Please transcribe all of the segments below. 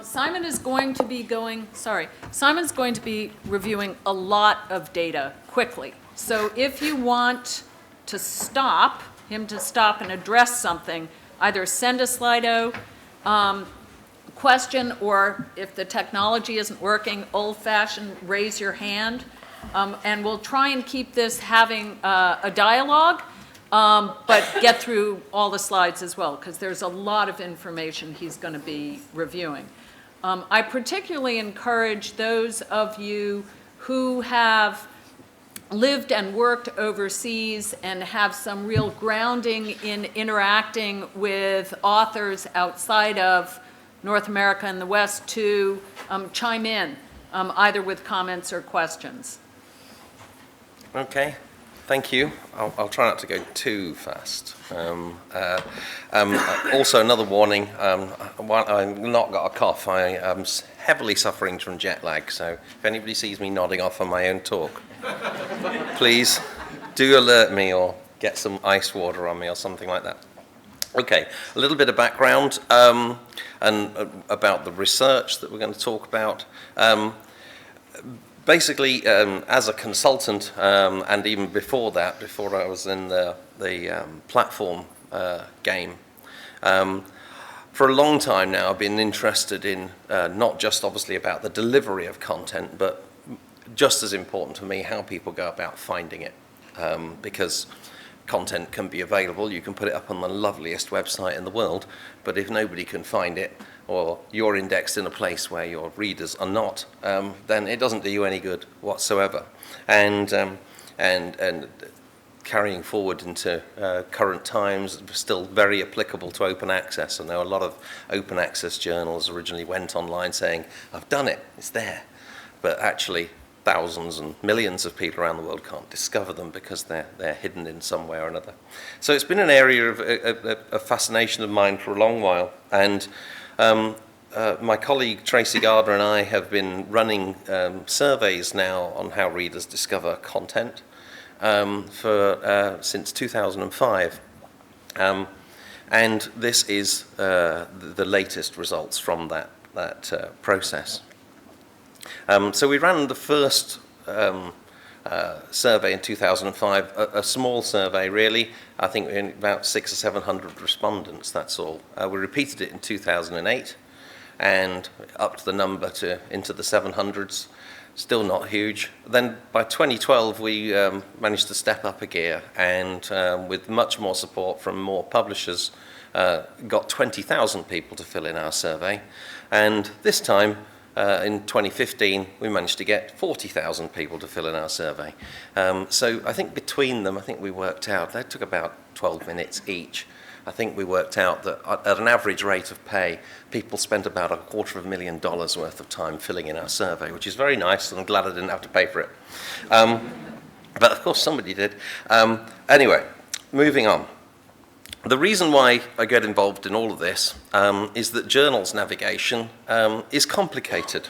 Simon's going to be reviewing a lot of data quickly. So if you want to him to stop and address something, either send a Slido question, or if the technology isn't working, old-fashioned, raise your hand. And we'll try and keep this having a dialogue, but get through all the slides as well, because there's a lot of information he's going to be reviewing. I particularly encourage those of you who have lived and worked overseas and have some real grounding in interacting with authors outside of North America and the West to chime in, either with comments or questions. Okay, thank you. I'll try not to go too fast. Also, another warning, I've not got a cough. I am heavily suffering from jet lag, so if anybody sees me nodding off on my own talk, please do alert me or get some ice water on me or something like that. Okay, a little bit of background and about the research that we're going to talk about. Basically, as a consultant, and even before that, before I was in the platform game, for a long time now I've been interested in not just obviously about the delivery of content, but just as important to me how people go about finding it, because content can be available, you can put it up on the loveliest website in the world, but if nobody can find it, or you're indexed in a place where your readers are not, then it doesn't do you any good whatsoever. And carrying forward into current times, still very applicable to open access. I know a lot of open access journals originally went online saying, I've done it, it's there. But actually, thousands and millions of people around the world can't discover them because they're hidden in some way or another. So it's been an area of fascination of mine for a long while. And my colleague Tracy Gardner and I have been running surveys now on how readers discover content since 2005. And this is the latest results from that process. So we ran the first survey in 2005, a small survey really. I think we had about 600 or 700 respondents, that's all. We repeated it in 2008 and up to the number into the 700s, still not huge. Then by 2012 we managed to step up a gear and with much more support from more publishers, got 20,000 people to fill in our survey. And this time, in 2015, we managed to get 40,000 people to fill in our survey. So I think between them, I think we worked out, they took about 12 minutes each. I think we worked out that at an average rate of pay, people spent about $250,000 worth of time filling in our survey, which is very nice, and I'm glad I didn't have to pay for it. But of course, somebody did. Anyway, moving on. The reason why I get involved in all of this is that journals navigation is complicated.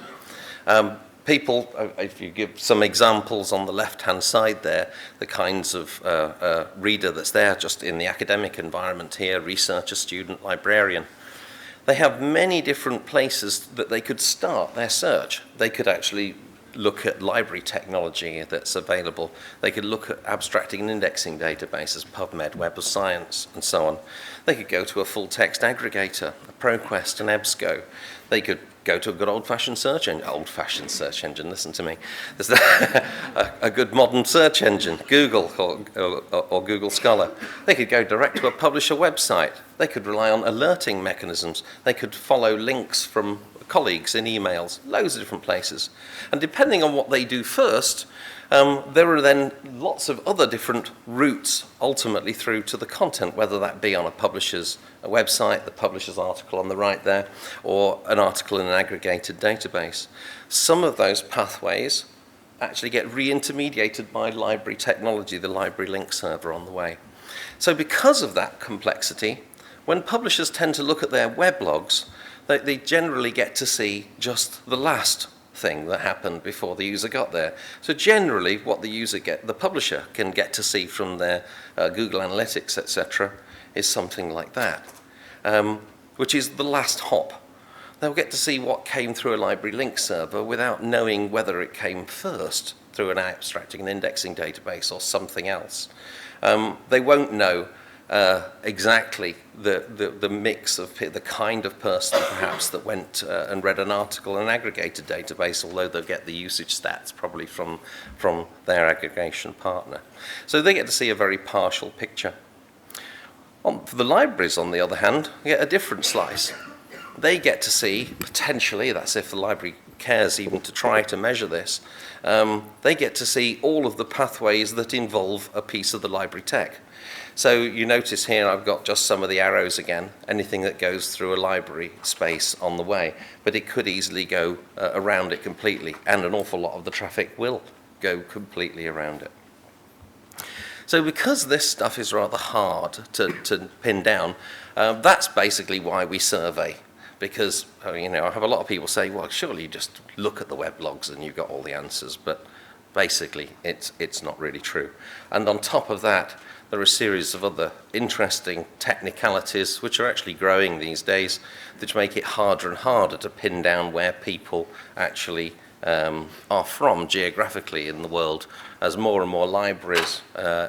People, if you give some examples on the left-hand side there, the kinds of reader that's there just in the academic environment here, researcher, student, librarian, they have many different places that they could start their search. They could actually look at library technology that's available. They could look at abstracting and indexing databases, PubMed, Web of Science, and so on. They could go to a full-text aggregator, a ProQuest, an EBSCO. They could go to a good old-fashioned search engine, listen to me. There's a good modern search engine, Google or Google Scholar. They could go direct to a publisher website. They could rely on alerting mechanisms. They could follow links from colleagues in emails, loads of different places. And depending on what they do first, there are then lots of other different routes ultimately through to the content, whether that be on a publisher's website, the publisher's article on the right there, or an article in an aggregated database. Some of those pathways actually get re-intermediated by library technology, the library link server on the way. So because of that complexity, when publishers tend to look at their weblogs, they generally get to see just the last thing that happened before the user got there. So generally, what the publisher can get to see from their Google Analytics, etc., is something like that, which is the last hop. they'll get to see what came through a library link server without knowing whether it came first through an abstracting and indexing database or something else. They won't know exactly the mix of the kind of person perhaps that went and read an article in an aggregated database, although they'll get the usage stats probably from their aggregation partner. So they get to see a very partial picture. For the libraries, on the other hand, get a different slice. They get to see, potentially, that's if the library cares even to try to measure this, they get to see all of the pathways that involve a piece of the library tech. So you notice here I've got just some of the arrows again, anything that goes through a library space on the way, but it could easily go around it completely, and an awful lot of the traffic will go completely around it. So because this stuff is rather hard to pin down, that's basically why we survey. Because, I have a lot of people say, well, surely you just look at the weblogs and you've got all the answers, but basically it's not really true. And on top of that, there are a series of other interesting technicalities which are actually growing these days, which make it harder and harder to pin down where people actually are from geographically in the world, as more and more libraries,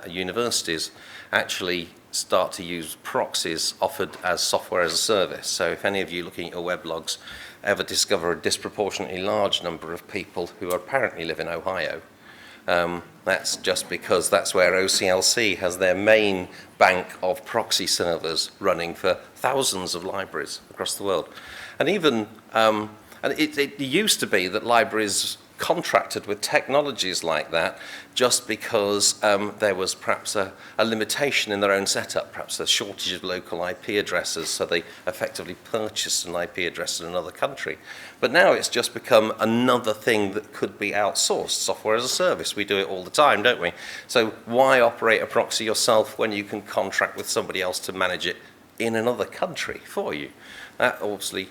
universities actually start to use proxies offered as software as a service. So if any of you looking at your weblogs ever discover a disproportionately large number of people who apparently live in Ohio, that's just because that's where OCLC has their main bank of proxy servers running for thousands of libraries across the world. And even, and it used to be that libraries contracted with technologies like that just because there was perhaps a limitation in their own setup, perhaps a shortage of local IP addresses, so they effectively purchased an IP address in another country. But now it's just become another thing that could be outsourced, software as a service. We do it all the time, don't we? So why operate a proxy yourself when you can contract with somebody else to manage it in another country for you? That obviously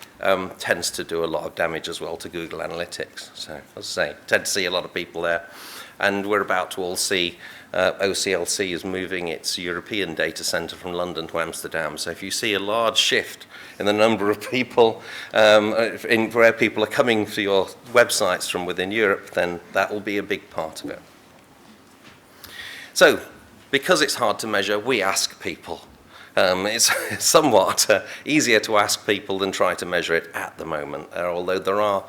tends to do a lot of damage as well to Google Analytics. So, as I say, tend to see a lot of people there. And we're about to all see OCLC is moving its European data center from London to Amsterdam. So if you see a large shift in the number of people, in where people are coming to your websites from within Europe, then that will be a big part of it. So, because it's hard to measure, we ask people. It's somewhat easier to ask people than try to measure it at the moment, although there are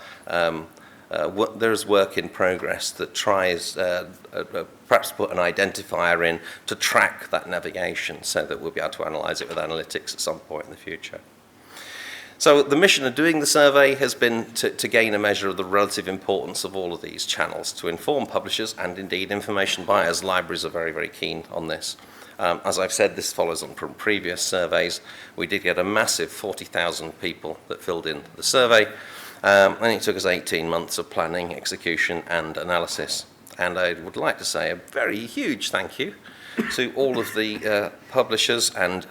there's work in progress that tries perhaps put an identifier in to track that navigation so that we'll be able to analyze it with analytics at some point in the future. So the mission of doing the survey has been to gain a measure of the relative importance of all of these channels, to inform publishers and indeed information buyers. Libraries are very, very keen on this. As I've said, this follows on from previous surveys. We did get a massive 40,000 people that filled in the survey, and it took us 18 months of planning, execution, and analysis. And I would like to say a very huge thank you to all of the publishers and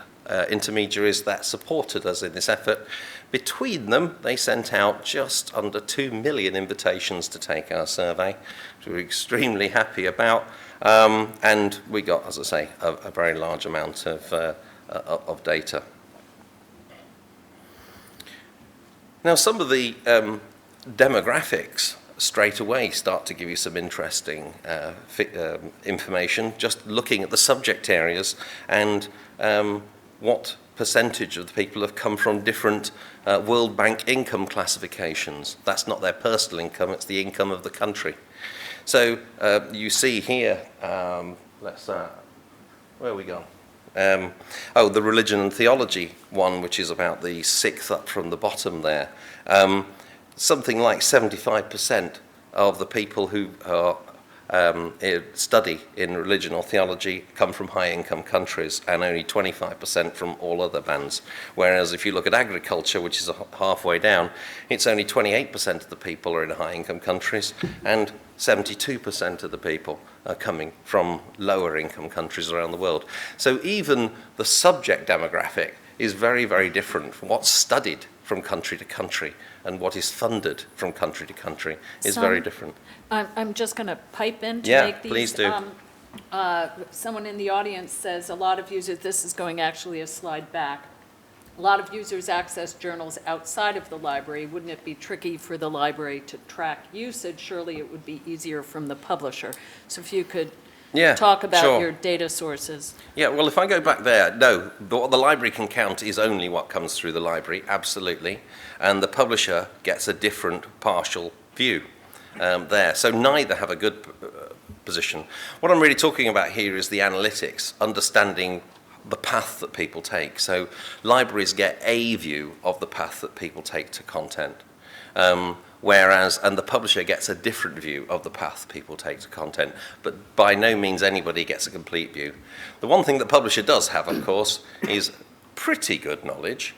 intermediaries that supported us in this effort. Between them, they sent out just under 2 million invitations to take our survey, which we're extremely happy about. And we got, as I say, a very large amount of data. Now, some of the demographics straight away start to give you some interesting information, just looking at the subject areas and what percentage of the people have come from different World Bank income classifications. That's not their personal income, it's the income of the country. So you see here, where are we gone? The religion and theology one, which is about the sixth up from the bottom there. Something like 75% of the people who are study in religion or theology come from high-income countries, and only 25% from all other bands. Whereas if you look at agriculture, which is halfway down, it's only 28% of the people are in high-income countries, and 72% of the people are coming from lower-income countries around the world. So even the subject demographic is very, very different from what's studied from country to country, and what is funded from country to country is very different. I'm just going to pipe in to make these. Please do. Someone in the audience says a lot of users, this is going actually a slide back. a lot of users access journals outside of the library. Wouldn't it be tricky for the library to track usage? Surely it would be easier from the publisher. So if you could talk about sure. your data sources. Yeah, well, if I go back there, no, what the library can count is only what comes through the library, absolutely, and the publisher gets a different partial view there. So neither have a good position. What I'm really talking about here is the analytics, understanding the path that people take. So libraries get a view of the path that people take to content. And the publisher gets a different view of the path people take to content, but by no means anybody gets a complete view. The one thing the publisher does have, of course, is pretty good knowledge.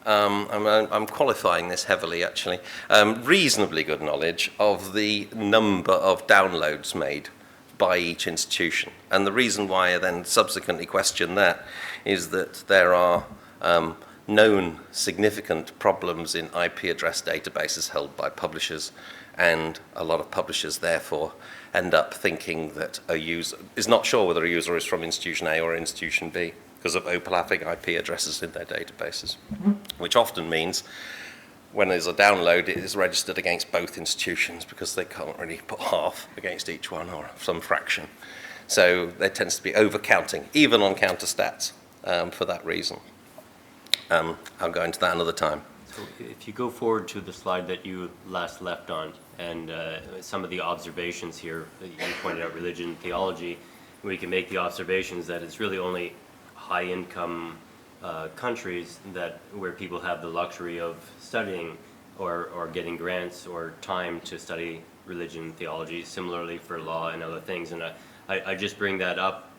I'm qualifying this heavily, actually. Reasonably good knowledge of the number of downloads made by each institution. And the reason why I then subsequently question that is that there are known significant problems in IP address databases held by publishers, and a lot of publishers therefore end up thinking that a user is not sure whether a user is from institution A or institution B because of overlapping IP addresses in their databases, which often means when there's a download, it is registered against both institutions because they can't really put half against each one or some fraction. So there tends to be overcounting, even on counter stats, for that reason. I'll go into that another time. So if you go forward to the slide that you last left on, and some of the observations here, you pointed out religion and theology, we can make the observations that it's really only high-income countries where people have the luxury of studying or getting grants or time to study religion and theology, similarly for law and other things. And I just bring that up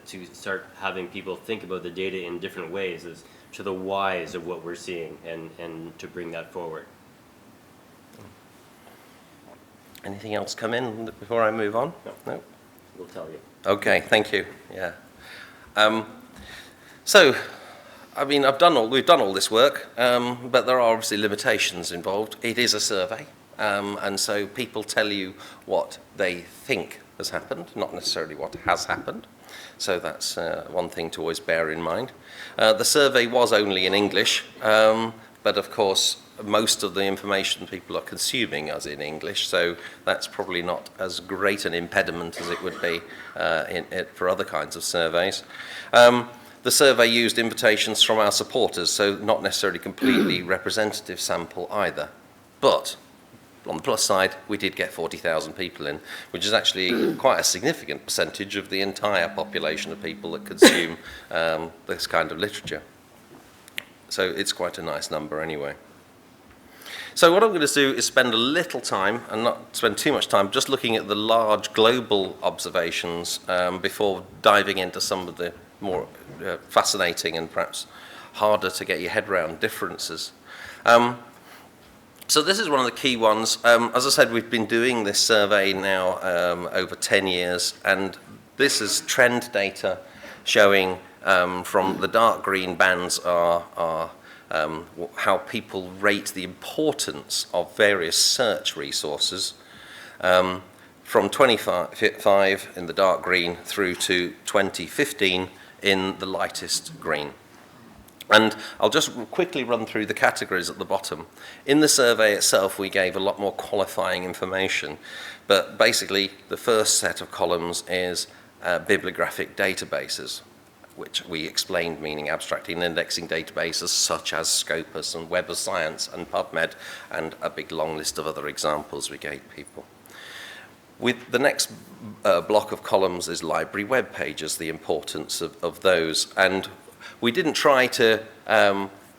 to start having people think about the data in different ways as to the whys of what we're seeing and to bring that forward. Anything else come in before I move on? No? We'll tell you. Okay, thank you. Yeah. So, I mean, we've done all this work, but there are obviously limitations involved. It is a survey, and so people tell you what they think has happened, not necessarily what has happened. So that's one thing to always bear in mind. The survey was only in English, but of course most of the information people are consuming is in English, so that's probably not as great an impediment as it would be for other kinds of surveys. The survey used invitations from our supporters, so not necessarily completely representative sample either. But on the plus side, we did get 40,000 people in, which is actually quite a significant percentage of the entire population of people that consume this kind of literature. So it's quite a nice number anyway. So what I'm going to do is spend a little time, and not spend too much time, just looking at the large global observations before diving into some of the more fascinating and perhaps harder to get your head around differences. So this is one of the key ones. As I said, we've been doing this survey now over 10 years, and this is trend data showing from the dark green bands are how people rate the importance of various search resources from 25 in the dark green through to 2015 in the lightest green. And I'll just quickly run through the categories at the bottom. In the survey itself, we gave a lot more qualifying information, but basically the first set of columns is bibliographic databases, which we explained meaning abstracting and indexing databases such as Scopus and Web of Science and PubMed, and a big long list of other examples we gave people. With the next block of columns is library web pages, the importance of those. And we didn't try to,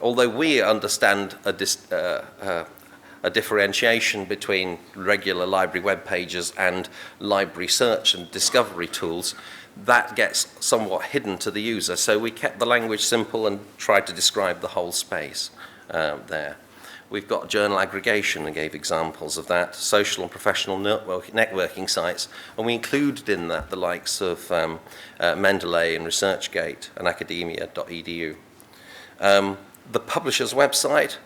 although we understand a differentiation between regular library web pages and library search and discovery tools, that gets somewhat hidden to the user. So we kept the language simple and tried to describe the whole space there. We've got journal aggregation and gave examples of that, social and professional networking sites, and we included in that the likes of Mendeley and ResearchGate and academia.edu. The publisher's website,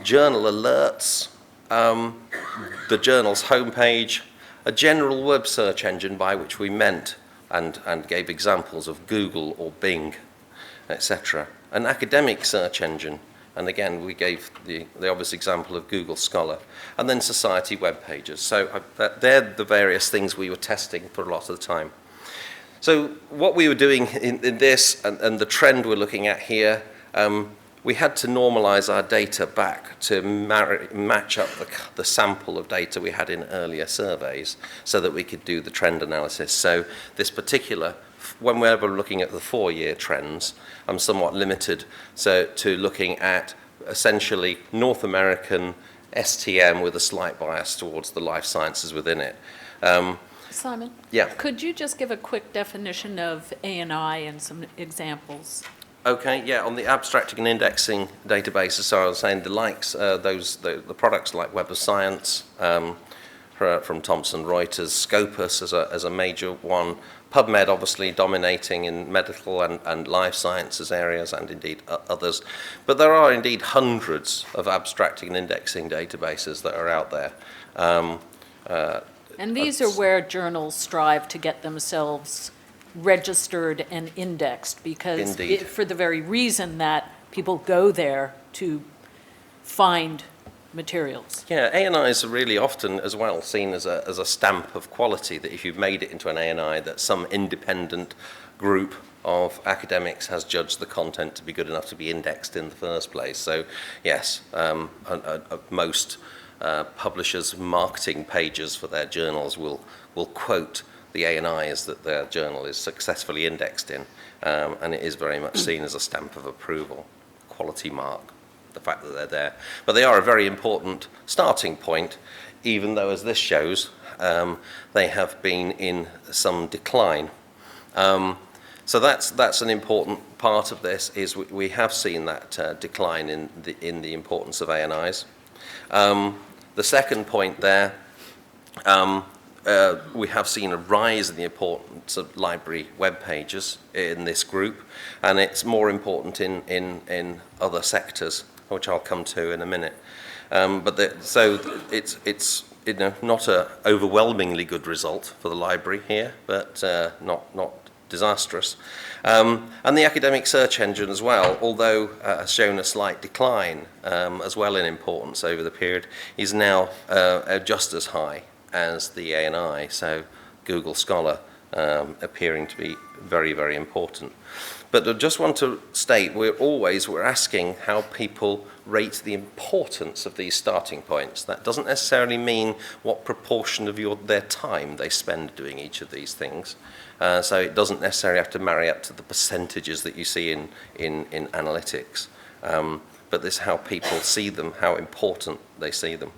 journal alerts, the journal's homepage, a general web search engine by which we meant and gave examples of Google or Bing. etc. An academic search engine, and again, we gave the obvious example of Google Scholar, and then society web pages. So they're the various things we were testing for a lot of the time. So what we were doing in this, and the trend we're looking at here, we had to normalize our data back to match up the sample of data we had in earlier surveys so that we could do the trend analysis. So this particular, when we're looking at the 4-year trends, I'm somewhat limited to looking at essentially North American STM with a slight bias towards the life sciences within it. Simon? Yeah. Could you just give a quick definition of ANI and some examples? Okay, yeah, on the abstracting and indexing databases, so I was saying the likes, the products like Web of Science from Thomson Reuters, Scopus as a major one, PubMed obviously dominating in medical and life sciences areas and indeed others. But there are indeed hundreds of abstracting and indexing databases that are out there. And these are where journals strive to get themselves registered and indexed because for the very reason that people go there to find materials. Yeah, ANIs are really often as well seen as a stamp of quality, that if you've made it into an ANI, that some independent group of academics has judged the content to be good enough to be indexed in the first place. So yes, most publishers' marketing pages for their journals will quote the ANIs that their journal is successfully indexed in, and it is very much seen as a stamp of approval, quality mark, the fact that they're there. But they are a very important starting point, even though, as this shows, they have been in some decline. So that's an important part of this, is we have seen that decline in the importance of ANIs. The second point there, we have seen a rise in the importance of library web pages in this group, and it's more important in other sectors, which I'll come to in a minute. So it's not an overwhelmingly good result for the library here, but not disastrous. And the academic search engine as well, although has shown a slight decline as well in importance over the period, is now just as high as the ANI, so Google Scholar appearing to be very, very important. But I just want to state, we're asking how people rate the importance of these starting points. That doesn't necessarily mean what proportion of their time they spend doing each of these things. So it doesn't necessarily have to marry up to the percentages that you see in analytics. But this is how people see them, how important they see them.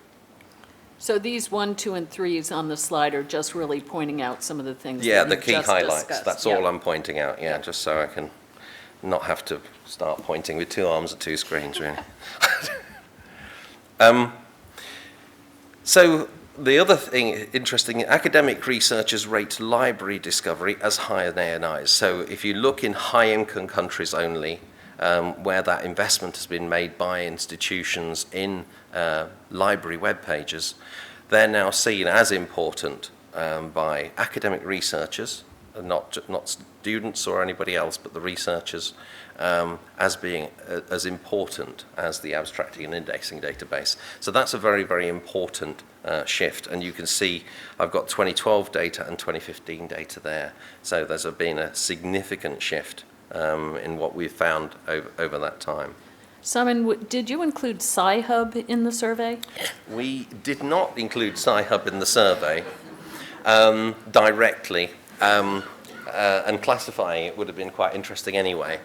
So these 1, 2, and 3s on the slide are just really pointing out some of the things Yeah, that the you've key just highlights. discussed. That's all I'm pointing out, just so I can not have to start pointing with 2 arms at 2 screens, really. So the other thing interesting, academic researchers rate library discovery as higher than ANIs. So if you look in high-income countries only, where that investment has been made by institutions in library web pages, they're now seen as important by academic researchers, not students or anybody else, but the researchers, as being as important as the abstracting and indexing database. So that's a very, very important shift. And you can see I've got 2012 data and 2015 data there. So there's been a significant shift in what we've found over that time. Simon, did you include Sci-Hub in the survey? We did not include Sci-Hub in the survey directly, and classifying it would have been quite interesting anyway.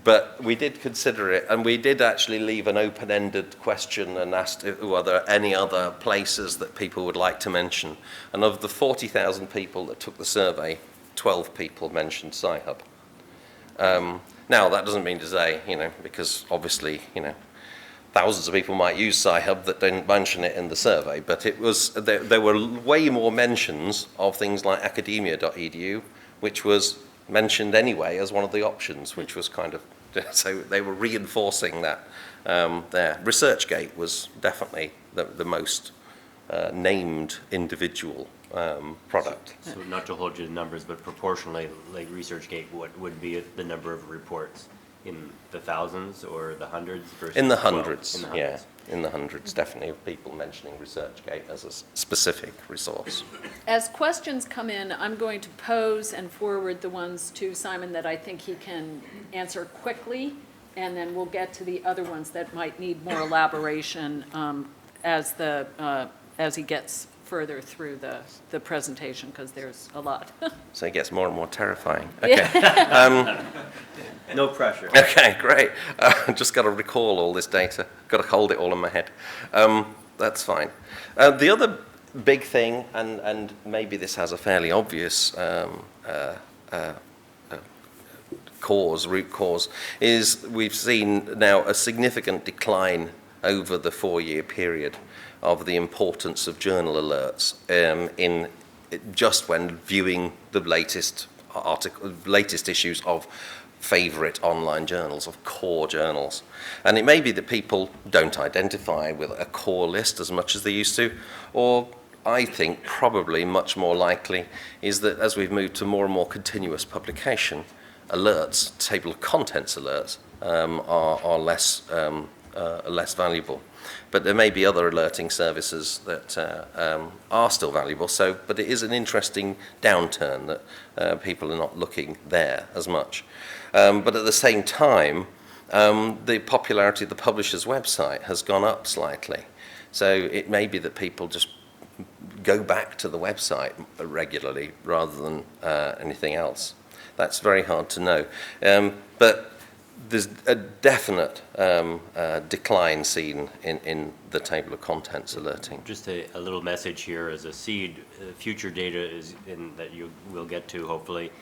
But we did consider it, and we did actually leave an open-ended question and asked, are there any other places that people would like to mention? And of the 40,000 people that took the survey, 12 people mentioned Sci-Hub. Now, that doesn't mean to say, because obviously, thousands of people might use Sci-Hub that didn't mention it in the survey, but it was there were way more mentions of things like academia.edu, which was mentioned anyway as one of the options, which was kind of, so they were reinforcing that there. ResearchGate was definitely the most named individual product. So not to hold you to numbers, but proportionally, like ResearchGate, what would be the number of reports? In the thousands or the hundreds versus In the 12? hundreds, In the yeah. hundreds. In the hundreds, definitely, of people mentioning ResearchGate as a specific resource. As questions come in, I'm going to pose and forward the ones to Simon that I think he can answer quickly, and then we'll get to the other ones that might need more elaboration as he gets further through the presentation, because there's a lot. So it gets more and more terrifying. Okay, No pressure. okay, great. Just got to recall all this data. Got to hold it all in my head. That's fine. The other big thing, and maybe this has a fairly obvious root cause, is we've seen now a significant decline over the 4-year period of the importance of journal alerts in just when viewing the latest issues of favorite online journals, of core journals. And it may be that people don't identify with a core list as much as they used to, or I think probably much more likely is that as we've moved to more and more continuous publication, alerts, table of contents alerts, are less valuable. But there may be other alerting services that are still valuable. But it is an interesting downturn that people are not looking there as much. But at the same time, the popularity of the publisher's website has gone up slightly. So it may be that people just go back to the website regularly rather than anything else. That's very hard to know. But there's a definite decline seen in the table of contents alerting. Just a little message here as a seed. Future data that you will get to, hopefully,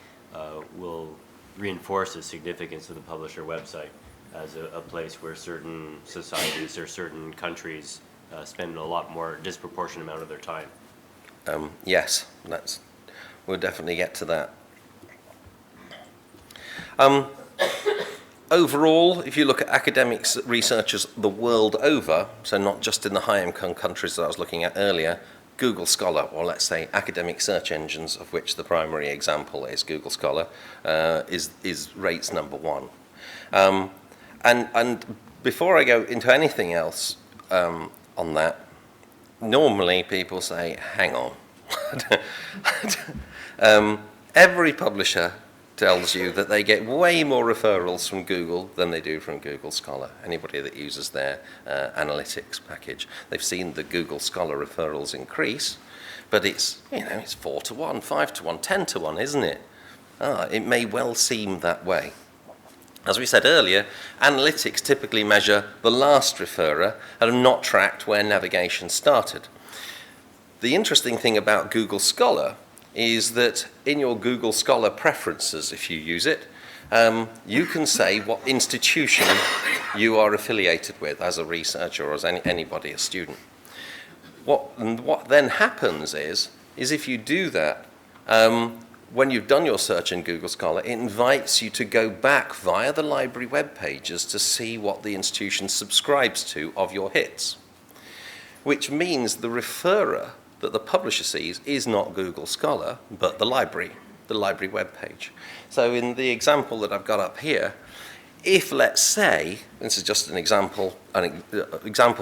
will reinforce the significance of the publisher website as a place where certain societies or certain countries spend a lot more disproportionate amount of their time. Yes, we'll definitely get to that. Overall, if you look at academic researchers the world over, so not just in the high-income countries that I was looking at earlier, Google Scholar, or let's say academic search engines, of which the primary example is Google Scholar, is rates number one. And before I go into anything else on that, normally people say, hang on. Every publisher tells you that they get way more referrals from Google than they do from Google Scholar. Anybody that uses their analytics package, they've seen the Google Scholar referrals increase, but it's 4 to 1, 5 to 1, 10 to 1, isn't it? It may well seem that way. As we said earlier, analytics typically measure the last referrer and are not tracked where navigation started. The interesting thing about Google Scholar is that in your Google Scholar preferences, if you use it, you can say what institution you are affiliated with as a researcher or as anybody, a student. What then happens is if you do that, when you've done your search in Google Scholar, it invites you to go back via the library web pages to see what the institution subscribes to of your hits, which means the referrer that the publisher sees is not Google Scholar, but the library web page. So in the example that I've got up here, if let's say, this is just an example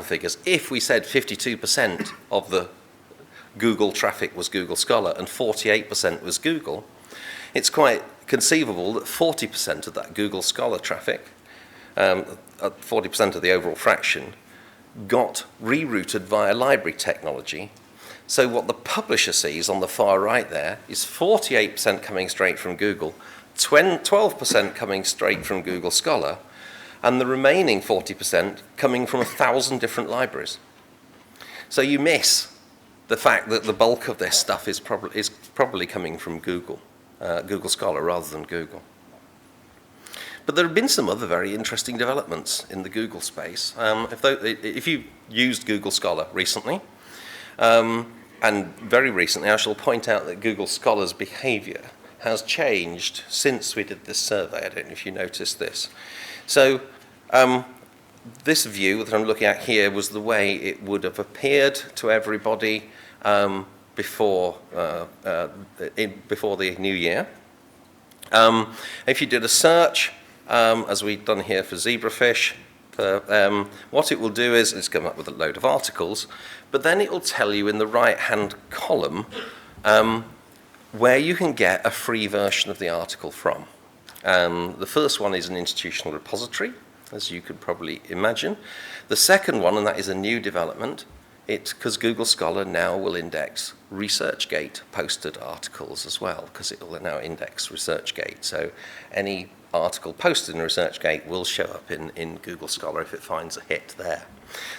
figures, if we said 52% of the Google traffic was Google Scholar and 48% was Google, it's quite conceivable that 40% of that Google Scholar traffic, 40% of the overall fraction, got rerouted via library technology. So what the publisher sees on the far right there is 48% coming straight from Google, 12% coming straight from Google Scholar, and the remaining 40% coming from 1,000 different libraries. So you miss the fact that the bulk of this stuff is probably coming from Google Scholar rather than Google. But there have been some other very interesting developments in the Google space. If you used Google Scholar recently, and very recently, I shall point out that Google Scholar's behavior has changed since we did this survey. I don't know if you noticed this. So this view that I'm looking at here was the way it would have appeared to everybody before the new year. If you did a search, as we've done here for zebrafish, what it will do is it's come up with a load of articles, but then it will tell you in the right-hand column where you can get a free version of the article from. The first one is an institutional repository, as you could probably imagine. The second one, and that is a new development, it's because Google Scholar now will index ResearchGate posted articles as well, because it will now index ResearchGate. So any article posted in ResearchGate will show up in Google Scholar if it finds a hit there.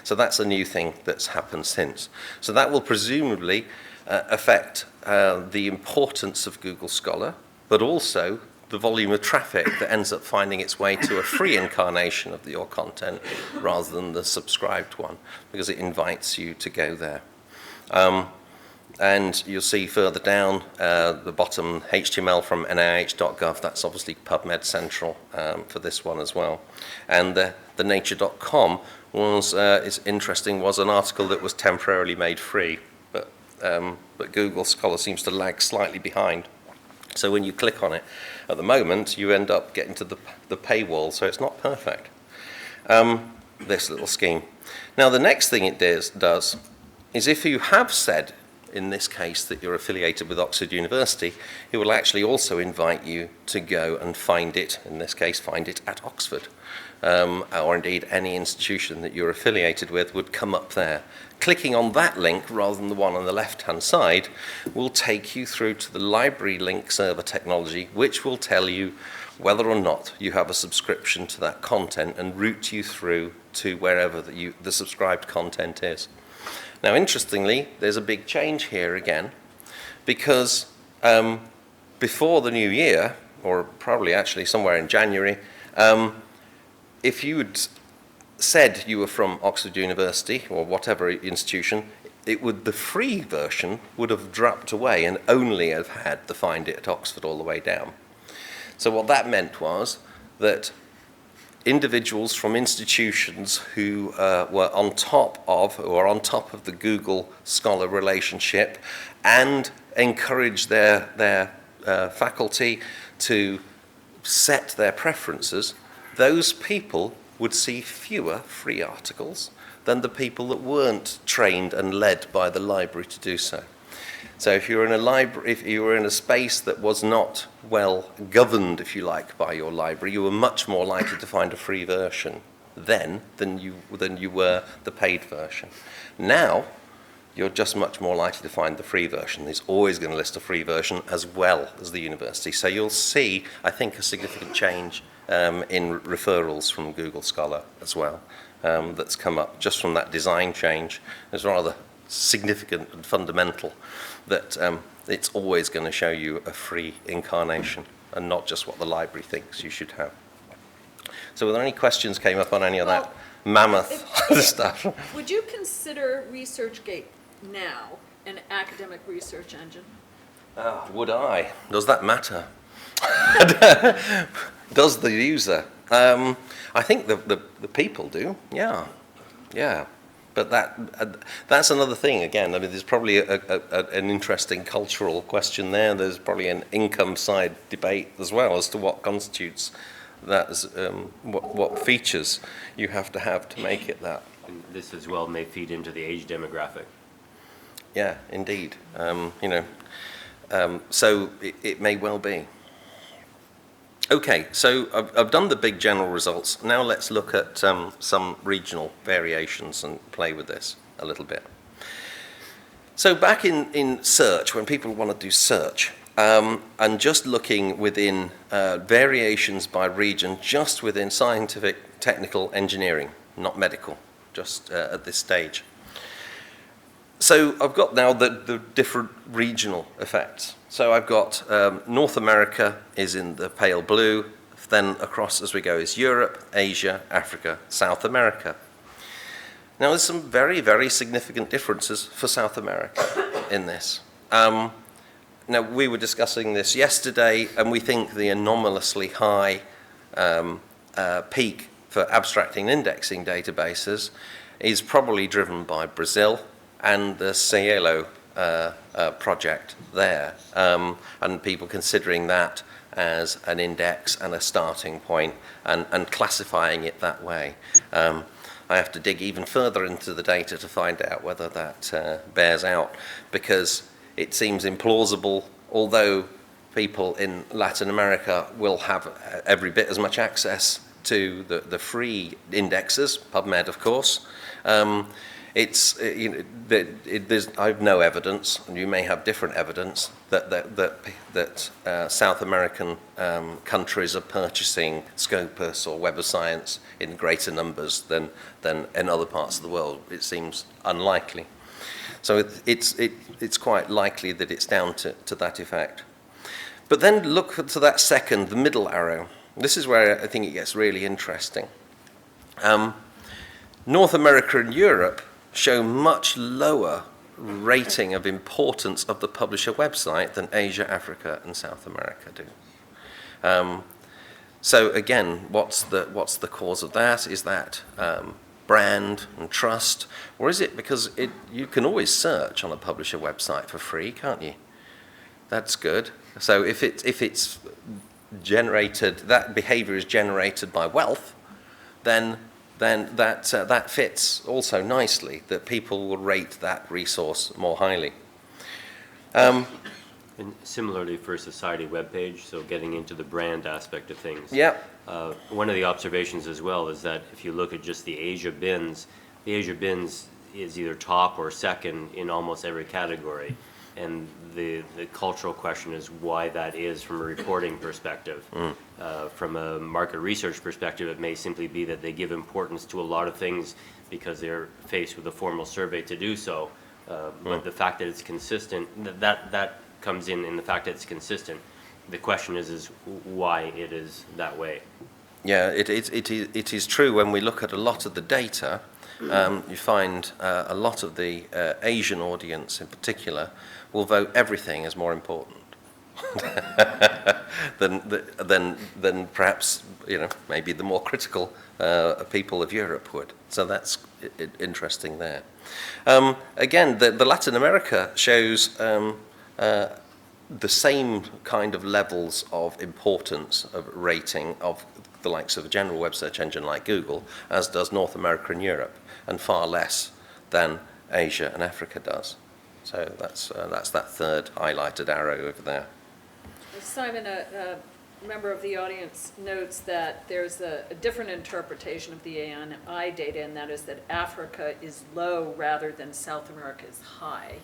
So that's a new thing that's happened since. So that will presumably affect the importance of Google Scholar, but also the volume of traffic that ends up finding its way to a free incarnation of your content rather than the subscribed one, because it invites you to go there. And you'll see further down the bottom, HTML from nih.gov, that's obviously PubMed Central for this one as well. And the nature.com was, is interesting, was an article that was temporarily made free, but Google Scholar seems to lag slightly behind. So when you click on it, at the moment, you end up getting to the paywall, so it's not perfect, this little scheme. Now, the next thing it does is if you have said, in this case, that you're affiliated with Oxford University, it will actually also invite you to go and find it, in this case, find it at Oxford. Or indeed any institution that you're affiliated with would come up there. Clicking on that link rather than the one on the left-hand side will take you through to the library link server technology, which will tell you whether or not you have a subscription to that content and route you through to wherever the subscribed content is. Now, interestingly, there's a big change here again, because before the new year, or probably actually somewhere in January, if you had said you were from Oxford University or whatever institution, the free version would have dropped away and only have had the Find It at Oxford all the way down. So what that meant was that individuals from institutions who were on top of the Google Scholar relationship and encouraged their faculty to set their preferences, those people would see fewer free articles than the people that weren't trained and led by the library to do so. So if you were in a library, if you were in a space that was not well governed, if you like, by your library, you were much more likely to find a free version then than you were the paid version. Now, you're just much more likely to find the free version. It's always going to list a free version as well as the university. So you'll see, I think, a significant change in referrals from Google Scholar as well, that's come up just from that design change. It's rather significant and fundamental that it's always going to show you a free incarnation and not just what the library thinks you should have. So were there any questions came up on any of that mammoth stuff? Would you consider ResearchGate now an academic research engine? Would I? Does that matter? Does the user? I think the people do, yeah. But that's another thing, again. I mean, there's probably an interesting cultural question there. There's probably an income side debate as well as to what constitutes that, as, what features you have to make it that. And this as well may feed into the age demographic. Yeah, indeed. So it may well be. Okay, so I've done the big general results. Now let's look at some regional variations and play with this a little bit. So back in search, when people want to do search, and just looking within variations by region, just within scientific, technical, engineering, not medical, just at this stage. So I've got now the different regional effects. So I've got North America is in the pale blue, then across as we go is Europe, Asia, Africa, South America. Now there's some very, very significant differences for South America in this. Now we were discussing this yesterday, and we think the anomalously high peak for abstracting and indexing databases is probably driven by Brazil and the Cielo project there, and people considering that as an index and a starting point, and classifying it that way. I have to dig even further into the data to find out whether that bears out, because it seems implausible, although people in Latin America will have every bit as much access to the free indexes, PubMed of course. I have no evidence, and you may have different evidence, that South American countries are purchasing Scopus or Web of Science in greater numbers than in other parts of the world. It seems unlikely. So it's quite likely that it's down to that effect. But then look to that second, the middle arrow. This is where I think it gets really interesting. North America and Europe show much lower rating of importance of the publisher website than Asia, Africa, and South America do. So again, what's the cause of that? Is that brand and trust, or is it because you can always search on a publisher website for free, can't you? That's good. So if it's generated, that behavior is generated by wealth, then that fits also nicely, that people will rate that resource more highly. And similarly for a society webpage, so getting into the brand aspect of things. Yeah. One of the observations as well is that if you look at just the Asia bins is either top or second in almost every category. And the cultural question is why that is from a reporting perspective. From a market research perspective, it may simply be that they give importance to a lot of things because they're faced with a formal survey to do so. But the fact that it's consistent, that comes in the fact that it's consistent. The question is why it is that way. Yeah, it is true. When we look at a lot of the data, you find a lot of the Asian audience in particular will vote everything as more important than perhaps, maybe the more critical people of Europe would. So that's interesting there. Again, the Latin America shows the same kind of levels of importance of rating of the likes of a general web search engine like Google, as does North America and Europe, and far less than Asia and Africa does. So that's that third highlighted arrow over there. Simon, a member of the audience notes that there's a different interpretation of the ANI data, and that is that Africa is low rather than South America is high.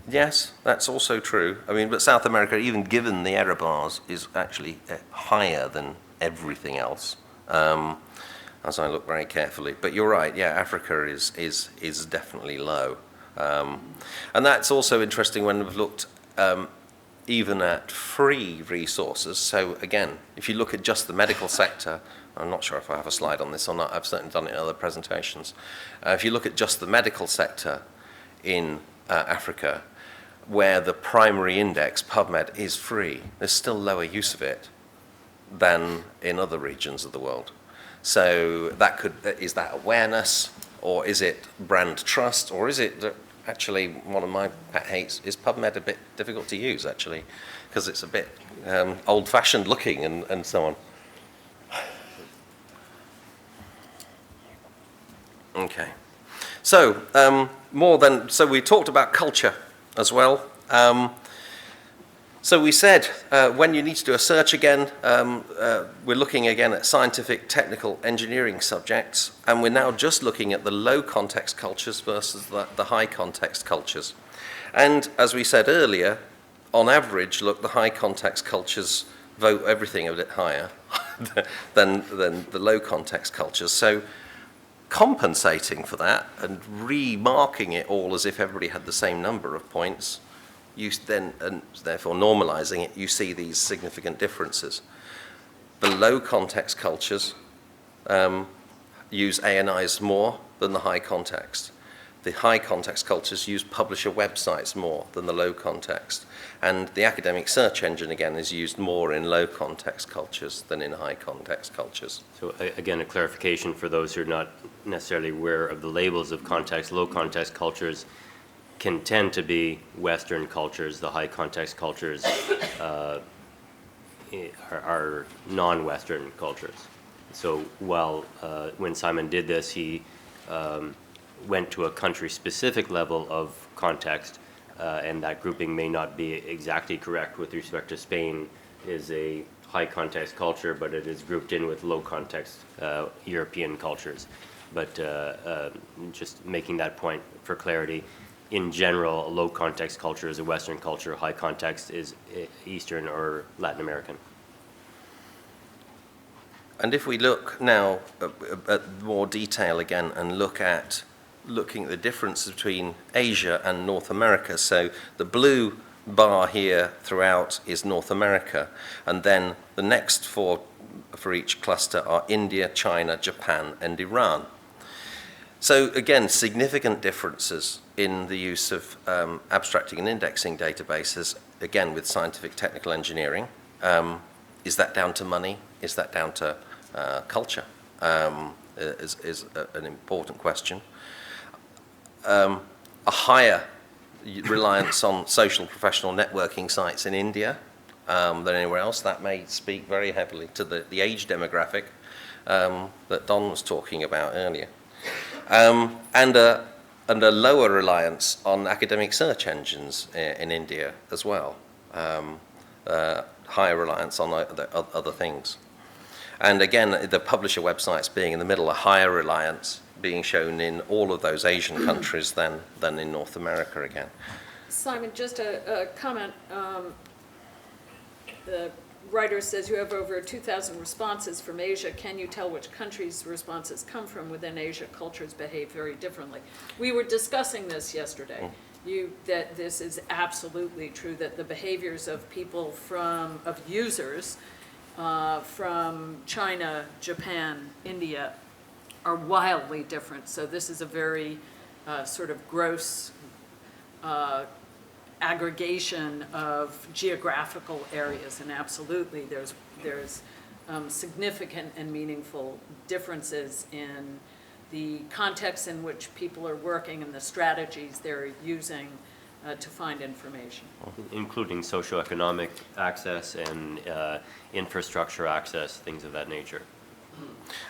Yes, that's also true. I mean, but South America, even given the error bars, is actually higher than everything else, as I look very carefully. But you're right, yeah, Africa is definitely low. And that's also interesting when we've looked even at free resources. So again, if you look at just the medical sector, I'm not sure if I have a slide on this or not, I've certainly done it in other presentations. If you look at just the medical sector in Africa, where the primary index, PubMed, is free, there's still lower use of it than in other regions of the world. So is that awareness, or is it brand trust, or is it that actually one of my pet hates is PubMed a bit difficult to use actually, because it's a bit old-fashioned looking and so on. Okay, so so we talked about culture as well. So we said when you need to do a search again, we're looking again at scientific, technical, engineering subjects, and we're now just looking at the low context cultures versus the high context cultures. And as we said earlier, on average, look, the high context cultures vote everything a bit higher than the low context cultures. So compensating for that and remarking it all as if everybody had the same number of points, and therefore normalizing it, you see these significant differences. The low context cultures use ANIs more than the high context. The high context cultures use publisher websites more than the low context. And the academic search engine, again, is used more in low context cultures than in high context cultures. So again, a clarification for those who are not necessarily aware of the labels of context, low context cultures can tend to be Western cultures. The high context cultures are non-Western cultures. So while when Simon did this, he went to a country-specific level of context, and that grouping may not be exactly correct with respect to Spain is a high context culture, but it is grouped in with low context European cultures. But just making that point for clarity, in general, a low context culture is a Western culture, high context is Eastern or Latin American. And if we look now at more detail again and looking at the difference between Asia and North America, so the blue bar here throughout is North America, and then the next four for each cluster are India, China, Japan, and Iran. So again, significant differences in the use of abstracting and indexing databases, again with scientific technical engineering. Is that down to money? Is that down to culture? Is an important question. A higher reliance on social professional networking sites in India than anywhere else. That may speak very heavily to the age demographic that Don was talking about earlier. And a lower reliance on academic search engines in India as well. Higher reliance on other things. And again, the publisher websites being in the middle, a higher reliance being shown in all of those Asian countries than in North America again. Simon, just a comment. The writer says you have over 2,000 responses from Asia. Can you tell which countries responses come from? Within Asia, cultures behave very differently. We were discussing this yesterday. That this is absolutely true, that the behaviors of people of users from China, Japan, India are wildly different. So this is a very sort of gross aggregation of geographical areas, and absolutely there's significant and meaningful differences in the context in which people are working and the strategies they're using to find information. Including socioeconomic access and infrastructure access, things of that nature.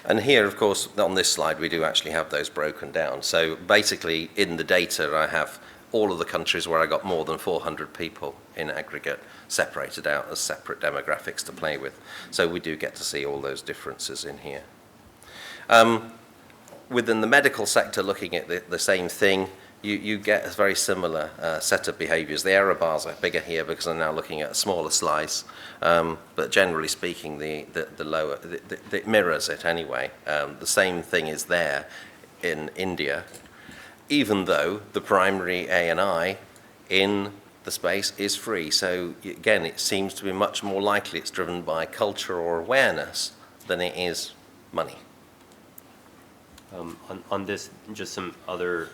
And here, of course, on this slide, we do actually have those broken down. So basically, in the data, I have all of the countries where I got more than 400 people in aggregate separated out as separate demographics to play with. So we do get to see all those differences in here. Within the medical sector, looking at the same thing, you get a very similar set of behaviors. The error bars are bigger here because I'm now looking at a smaller slice. But generally speaking, the lower, it mirrors it anyway. The same thing is there in India, even though the primary ANI in the space is free. So again, it seems to be much more likely it's driven by culture or awareness than it is money. On this, just some other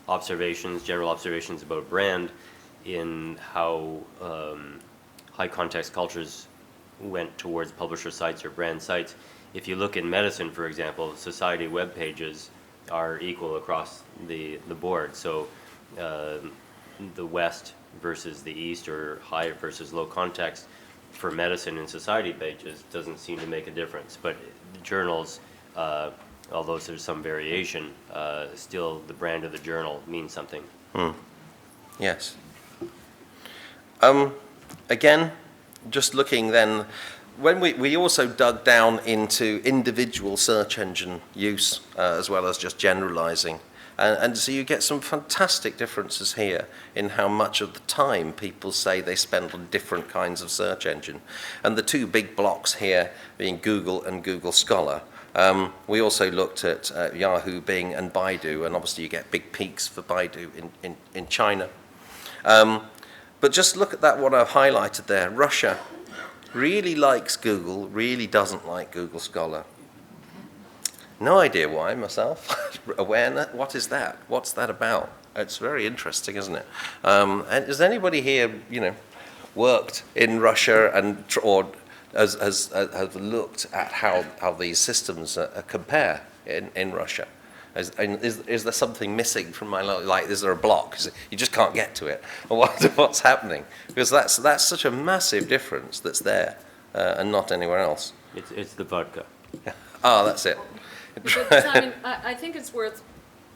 observations, general observations about brand in how high context cultures went towards publisher sites or brand sites. If you look in medicine, for example, society web pages are equal across the board. So the West versus the East, or high versus low context for medicine and society pages doesn't seem to make a difference. But the journals, although there's some variation, still the brand of the journal means something. Yes. Again, just looking then, when we also dug down into individual search engine use as well as just generalizing. And so you get some fantastic differences here in how much of the time people say they spend on different kinds of search engine. And the two big blocks here being Google and Google Scholar. We also looked at Yahoo, Bing, and Baidu, and obviously you get big peaks for Baidu in China. But just look at that, what I've highlighted there. Russia really likes Google, really doesn't like Google Scholar. No idea why myself. Awareness, what is that? What's that about? It's very interesting, isn't it? And has anybody here, worked in Russia or has looked at how these systems compare in Russia? Is there something missing from my life? Like, is there a block? You just can't get to it. Or what's happening? Because that's such a massive difference that's there and not anywhere else. It's the vodka. Ah, that's it. But, Simon, I think it's worth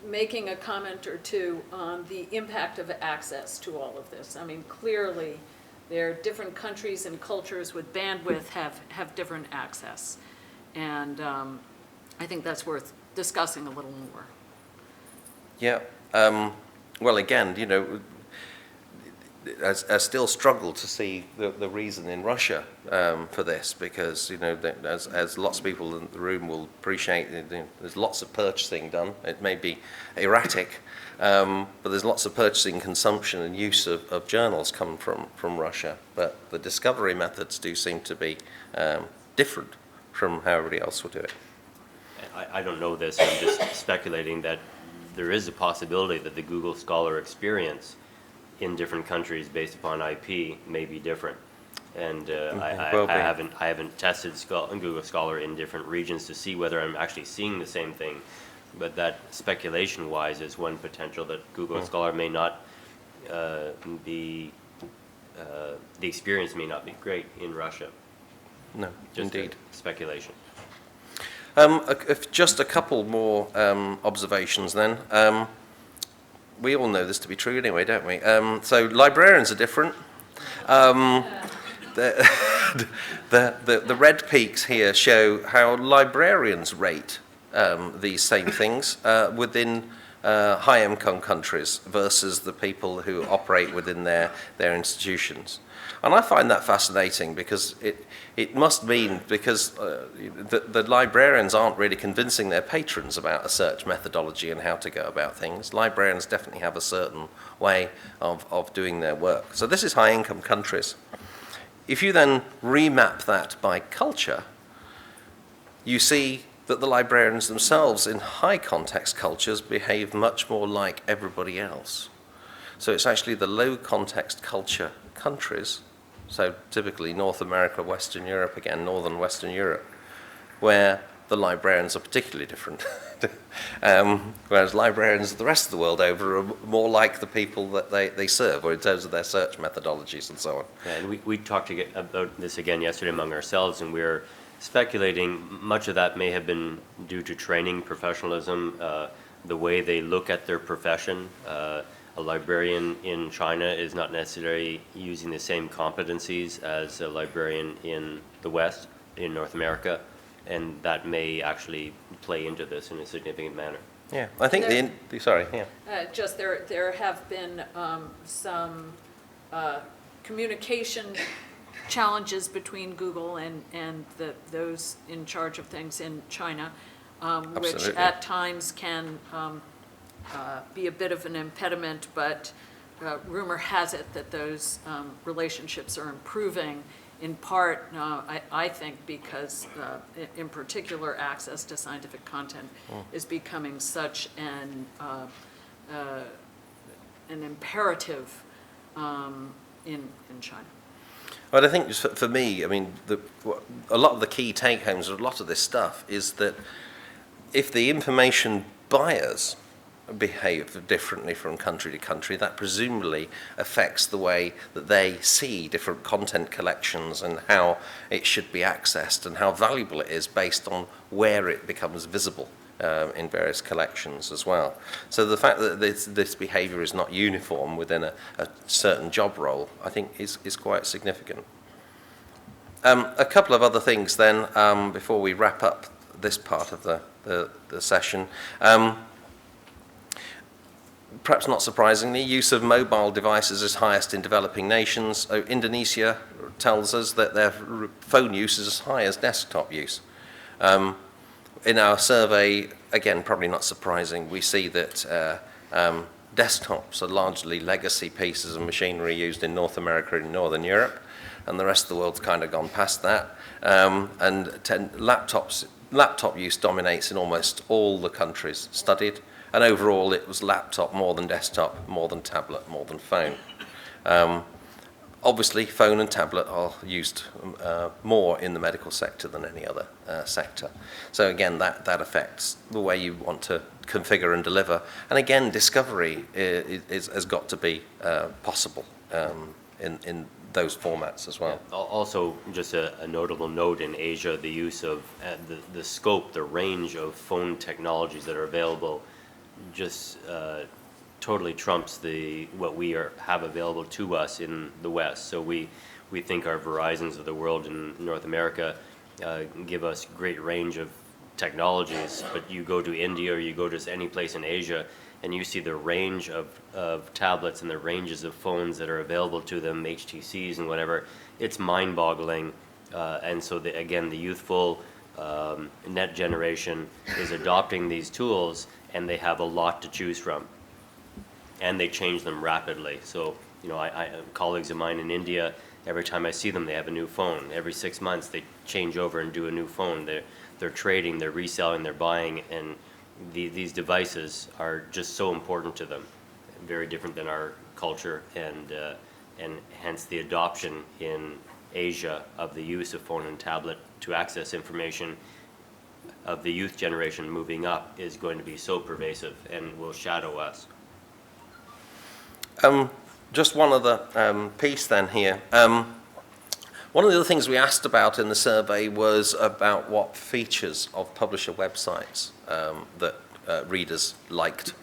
making a comment or two on the impact of access to all of this. I mean, clearly, there are different countries and cultures with bandwidth have different access. And I think that's worth discussing a little more. Yeah. Well, again, you know, I still struggle to see the reason in Russia for this, because, you know, as lots of people in the room will appreciate, there's lots of purchasing done. It may be erratic, but there's lots of purchasing, consumption, and use of journals come from Russia. But the discovery methods do seem to be different from how everybody else will do it. I don't know this, I'm just speculating that there is a possibility that the Google Scholar experience in different countries based upon IP may be different. And I haven't tested Google Scholar in different regions to see whether I'm actually seeing the same thing. But that speculation-wise is one potential, that Google Scholar may not be, the experience may not be great in Russia. No, Just indeed. Speculation. Just a couple more observations then. We all know this to be true anyway, don't we? So librarians are different. The red peaks here show how librarians rate these same things within high-income countries versus the people who operate within their institutions. And I find that fascinating, because it must mean, because the librarians aren't really convincing their patrons about a search methodology and how to go about things. Librarians definitely have a certain way of doing their work. So this is high-income countries. If you then remap that by culture, you see that the librarians themselves in high-context cultures behave much more like everybody else. So it's actually the low-context culture countries, so typically North America, Western Europe, again, Northern Western Europe, where the librarians are particularly different. Whereas librarians of the rest of the world over are more like the people that they serve, or in terms of their search methodologies and so on. Yeah, and we talked about this again yesterday among ourselves, and we're speculating much of that may have been due to training, professionalism, the way they look at their profession. A librarian in China is not necessarily using the same competencies as a librarian in the West, in North America, and that may actually play into this in a significant manner. Yeah, I think sorry, yeah. Just there have been some communication challenges between Google and those in charge of things in China, which at times can be a bit of an impediment, but rumor has it that those relationships are improving, in part, I think, because in particular access to scientific content is becoming such an imperative in China. But I think just for me, I mean, a lot of the key take-homes of a lot of this stuff is that if the information buyers behave differently from country to country, that presumably affects the way that they see different content collections and how it should be accessed and how valuable it is based on where it becomes visible in various collections as well. So the fact that this behavior is not uniform within a certain job role, I think is quite significant. A couple of other things then before we wrap up this part of the session. Perhaps not surprisingly, use of mobile devices is highest in developing nations. Indonesia tells us that their phone use is as high as desktop use. In our survey, again, probably not surprising, we see that desktops are largely legacy pieces of machinery used in North America and Northern Europe, and the rest of the world's kind of gone past that. Laptop use dominates in almost all the countries studied. And overall, it was laptop more than desktop, more than tablet, more than phone. Obviously, phone and tablet are used more in the medical sector than any other sector. So again, that affects the way you want to configure and deliver. And again, discovery has got to be possible in those formats as well. Yeah. Also, just a notable note in Asia, the use of the scope, the range of phone technologies that are available just totally trumps what we have available to us in the West. So we think our Verizons of the world in North America give us great range of technologies, but you go to India or you go to any place in Asia and you see the range of tablets and the ranges of phones that are available to them, HTCs and whatever, it's mind-boggling. And so again, the youthful net generation is adopting these tools, and they have a lot to choose from. And they change them rapidly. So, you know, colleagues of mine in India, every time I see them, they have a new phone. Every 6 months, they change over and do a new phone. They're trading, they're reselling, they're buying, and these devices are just so important to them. Very different than our culture, and hence the adoption in Asia of the use of phone and tablet to access information of the youth generation moving up is going to be so pervasive and will shadow us. Just one other piece then here. One of the other things we asked about in the survey was about what features of publisher websites that readers liked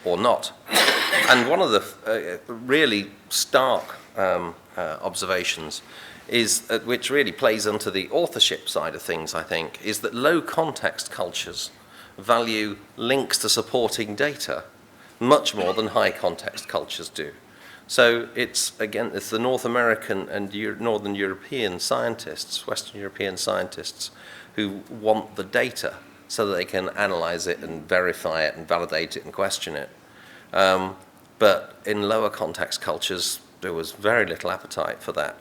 or not. And one of the really stark observations is, which really plays into the authorship side of things, I think, is that low context cultures value links to supporting data much more than high context cultures do. So it's the North American and Northern European scientists, Western European scientists, who want the data so that they can analyze it and verify it and validate it and question it. But in lower context cultures, there was very little appetite for that.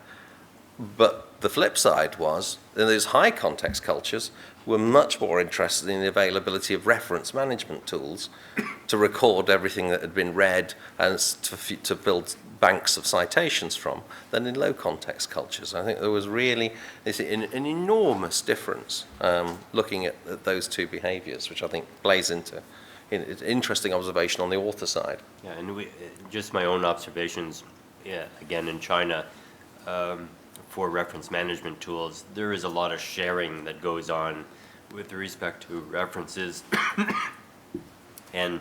But the flip side was, in those high context cultures, were much more interested in the availability of reference management tools to record everything that had been read and to build banks of citations from than in low context cultures. I think there was really an enormous difference looking at those two behaviors, which I think plays into an interesting observation on the author side. Yeah, and just my own observations, again in China, for reference management tools, there is a lot of sharing that goes on with respect to references. And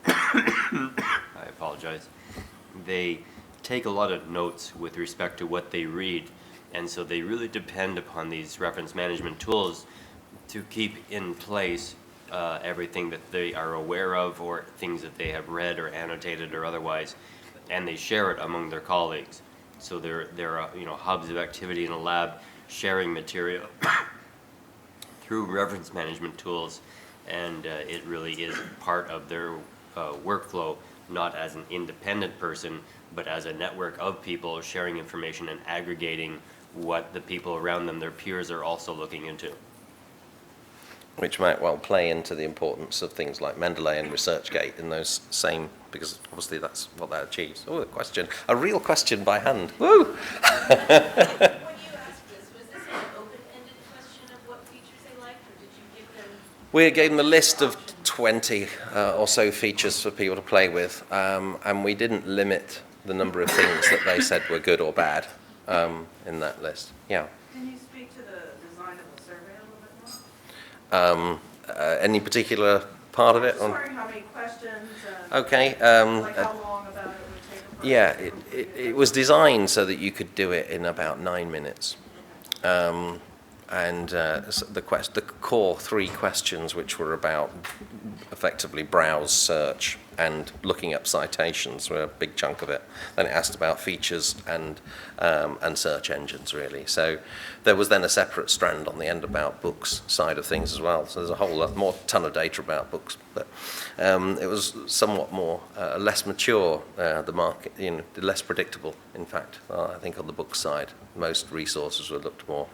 I apologize. They take a lot of notes with respect to what they read, and so they really depend upon these reference management tools to keep in place everything that they are aware of or things that they have read or annotated or otherwise, and they share it among their colleagues. So there are hubs of activity in a lab sharing material through reference management tools, and it really is part of their workflow, not as an independent person, but as a network of people sharing information and aggregating what the people around them, their peers, are also looking into. Which might well play into the importance of things like Mendeley and ResearchGate in those same, because obviously that's what that achieves. Oh, a real question by hand. Woo! When you asked this, was this an open-ended question of what features they liked, or did you give them? We gave them a list of 20 or so features for people to play with, and we didn't limit the number of things that they said were good or bad in that list. Yeah. Can you speak to the design of the survey a little bit more? Any particular part of it? Just wondering how many questions, Okay. like how long about it would take a person? Yeah, it was designed so that you could do it in about 9 minutes. And the core 3 questions, which were about effectively browse, search, and looking up citations, were a big chunk of it. Then it asked about features and search engines, really. So there was then a separate strand on the end about books side of things as well. So there's a whole lot more ton of data about books, but it was somewhat more less mature. The market, less predictable. In fact, I think on the book side, most resources were looked more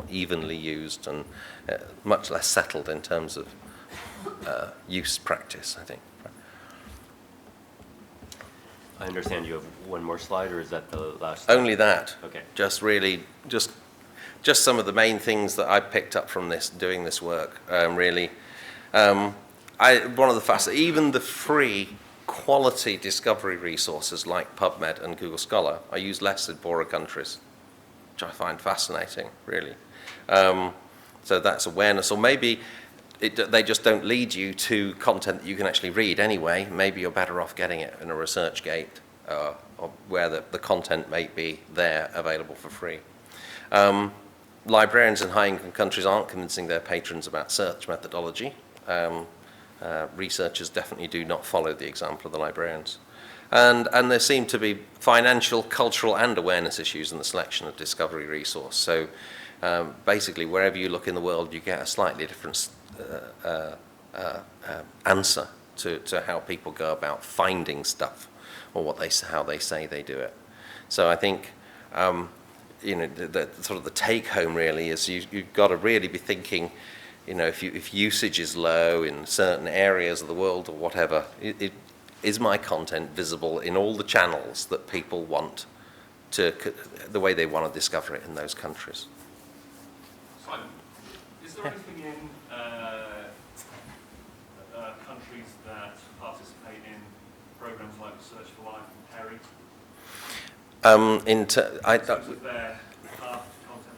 evenly used and much less settled in terms of use practice, I think. I understand you have one more slide, or is that the last slide? Only that. Okay. Just really, just some of the main things that I picked up from this, doing this work, really. One of the even the free quality discovery resources like PubMed and Google Scholar are used less in poorer countries, which I find fascinating, really. So that's awareness, or maybe they just don't lead you to content that you can actually read anyway. Maybe you're better off getting it in a ResearchGate, or where the content may be there available for free. Librarians in high-income countries aren't convincing their patrons about search methodology. Researchers definitely do not follow the example of the librarians. And there seem to be financial, cultural, and awareness issues in the selection of discovery resource. So basically, wherever you look in the world, you get a slightly different answer to how people go about finding stuff, or how they say they do it. So I think the sort of the take home really is you've got to really be thinking, if usage is low in certain areas of the world or whatever, is my content visible in all the channels that people want the way they want to discover it in those countries? Simon, is there anything in countries that participate in programs like Search for Life and Perry? In terms of their content?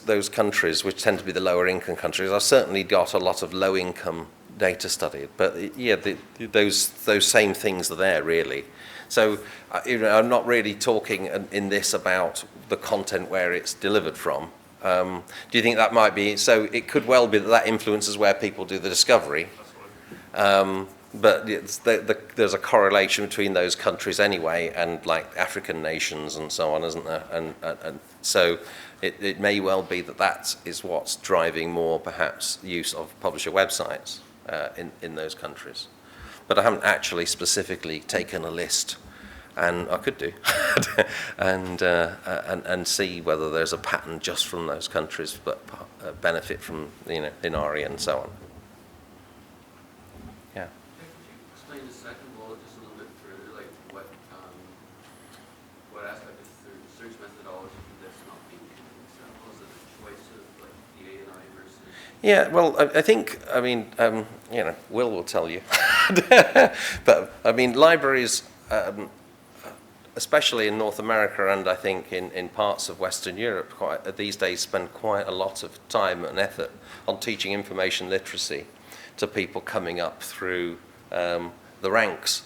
Those countries which tend to be the lower income countries, I've certainly got a lot of low income data studied, but those same things are there really. So I'm not really talking in this about the content where it's delivered from. Do you think that might be, so it could well be that influences where people do the discovery, but there's a correlation between those countries anyway, and like African nations and so on, isn't there? And so it may well be that is what's driving more perhaps use of publisher websites in those countries. But I haven't actually specifically taken a list, and I could do, and see whether there's a pattern just from those countries, but benefit from Inari and so on. Yeah. Could you explain the second bullet just a little bit further, like what aspect of the search methodology that's not being convinced? Was it a choice of like the A&I versus? Yeah, well, I think, Will tell you. But, I mean, libraries, especially in North America and I think in parts of Western Europe, these days spend quite a lot of time and effort on teaching information literacy to people coming up through the ranks,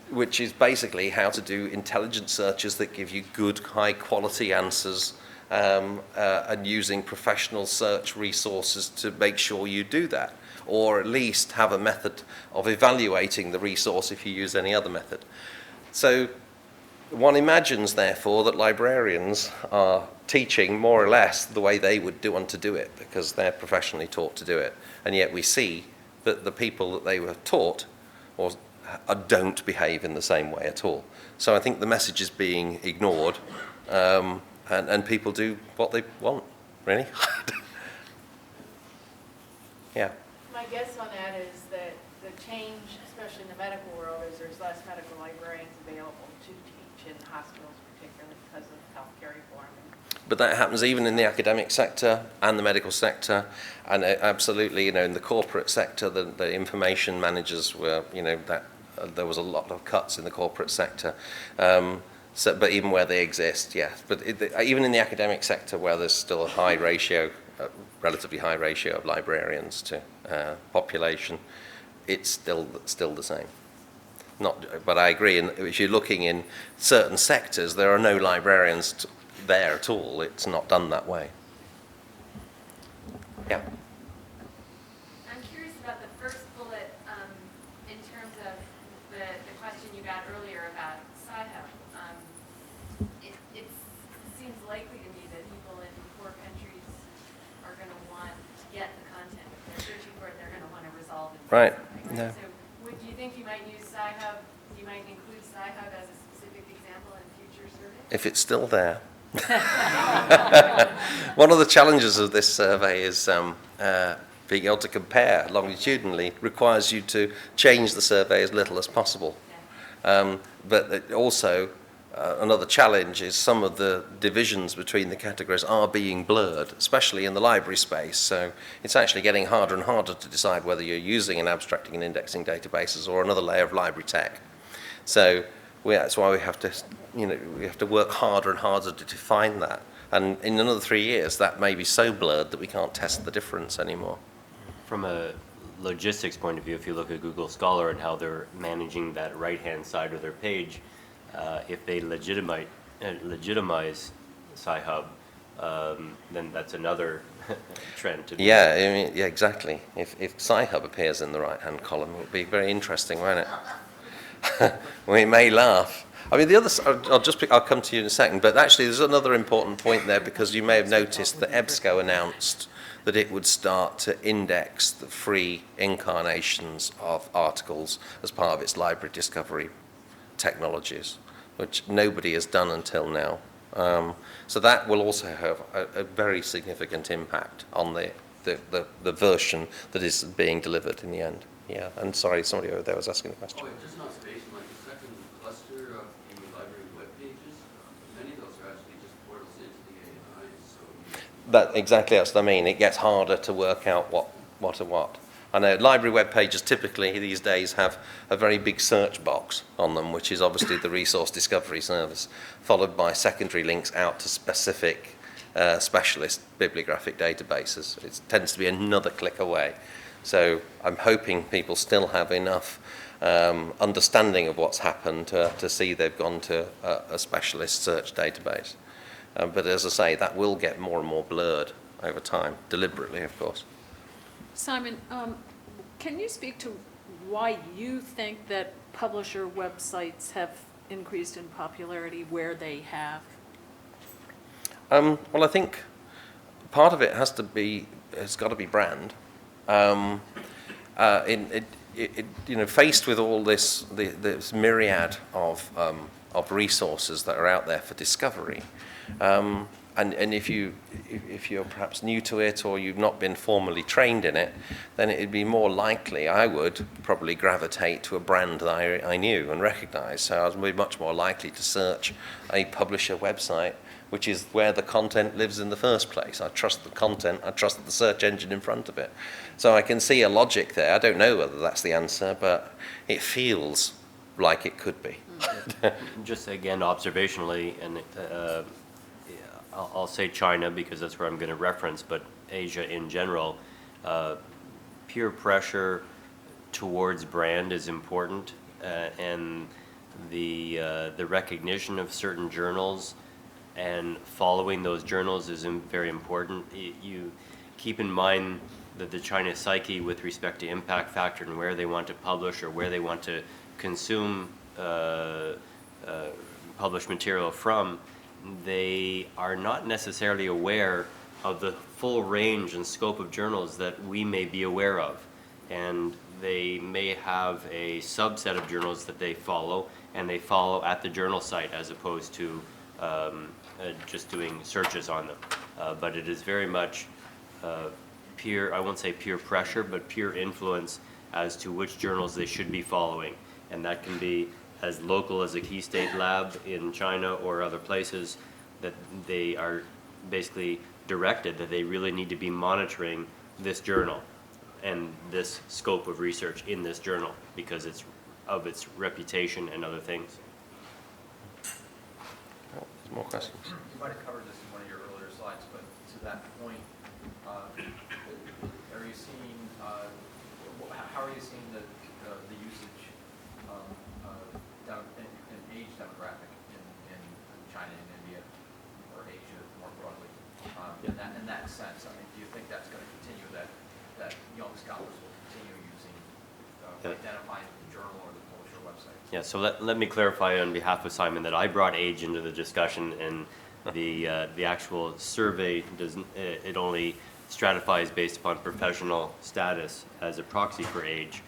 which is basically how to do intelligent searches that give you good, high-quality answers, and using professional search resources to make sure you do that, or at least have a method of evaluating the resource if you use any other method. So one imagines, therefore, that librarians are teaching more or less the way they would want to do it, because they're professionally taught to do it. And yet we see that the people that they were taught don't behave in the same way at all. So I think the message is being ignored, and people do what they want, really. Yeah. My guess on that is that the change, especially in the medical world, is there's less medical librarians available to teach in hospitals, particularly because of healthcare reform. But that happens even in the academic sector and the medical sector, and absolutely, in the corporate sector, the information managers were, there was a lot of cuts in the corporate sector. But even where they exist, yes. But even in the academic sector, where there's still a relatively high ratio of librarians to population, it's still the same. But I agree. If you're looking in certain sectors, there are no librarians there at all. It's not done that way. Yeah. I'm curious about the first bullet in terms of the question you got earlier about Sci-Hub. It seems likely to me that people in poor countries are going to want to get the content. If they're searching for it, they're going to want to resolve it. Right. Right? So do you think you might use Sci-Hub, you might include Sci-Hub as a specific example in future surveys? If it's still there. One of the challenges of this survey is being able to compare longitudinally requires you to change the survey as little as possible. But also, another challenge is some of the divisions between the categories are being blurred, especially in the library space. So it's actually getting harder and harder to decide whether you're using an abstracting and indexing databases or another layer of library tech. So that's why we have to, we have to work harder and harder to define that. And in another 3 years, that may be so blurred that we can't test the difference anymore. From a logistics point of view, if you look at Google Scholar and how they're managing that right-hand side of their page, if they legitimize Sci-Hub, then that's another trend to be. Yeah, I mean, yeah, exactly. If Sci-Hub appears in the right-hand column, it would be very interesting, won't it? We may laugh. I mean, the other, I'll come to you in a second, but actually there's another important point there, because you may have noticed that EBSCO announced that it would start to index the free incarnations of articles as part of its library discovery technologies, which nobody has done until now. So that will also have a very significant impact on the version that is being delivered in the end. Yeah, and sorry, somebody over there was asking a question. Oh, wait, just an observation, like the second cluster of the library web pages, many of those are actually just portals into the ANI, so. That exactly, that's what I mean. It gets harder to work out what are what. I know library web pages typically these days have a very big search box on them, which is obviously the resource discovery service, followed by secondary links out to specific specialist bibliographic databases. It tends to be another click away. So I'm hoping people still have enough understanding of what's happened to see they've gone to a specialist search database. But as I say, that will get more and more blurred over time, deliberately, of course. Simon, can you speak to why you think that publisher websites have increased in popularity where they have? Well, I think part of it it's got to be brand. Faced with all this myriad of resources that are out there for discovery, and if you're perhaps new to it or you've not been formally trained in it, then it'd be more likely, I would probably gravitate to a brand that I knew and recognized. So I would be much more likely to search a publisher website, which is where the content lives in the first place. I trust the content, I trust the search engine in front of it. So I can see a logic there. I don't know whether that's the answer, but it feels like it could be. Just again, observationally, and I'll say China because that's where I'm going to reference, but Asia in general, peer pressure towards brand is important, and the recognition of certain journals and following those journals is very important. You keep in mind that the China psyche with respect to impact factor and where they want to publish or where they want to consume published material from, they are not necessarily aware of the full range and scope of journals that we may be aware of. And they may have a subset of journals that they follow, and they follow at the journal site as opposed to just doing searches on them. But it is very much peer, I won't say peer pressure, but peer influence as to which journals they should be following. And that can be as local as a Key State Lab in China or other places, that they are basically directed that they really need to be monitoring this journal and this scope of research in this journal because it's of its reputation and other things. More questions? You might have covered this in one of your earlier slides, but to that point, are you seeing, how are you seeing the usage in age demographic in China and India, or Asia more broadly? In that sense, I mean, do you think that's going to continue, that young scholars will continue using, identifying the journal or the publisher website? Yeah, so let me clarify on behalf of Simon that I brought age into the discussion, and the actual survey doesn't, it only stratifies based upon professional status as a proxy for age.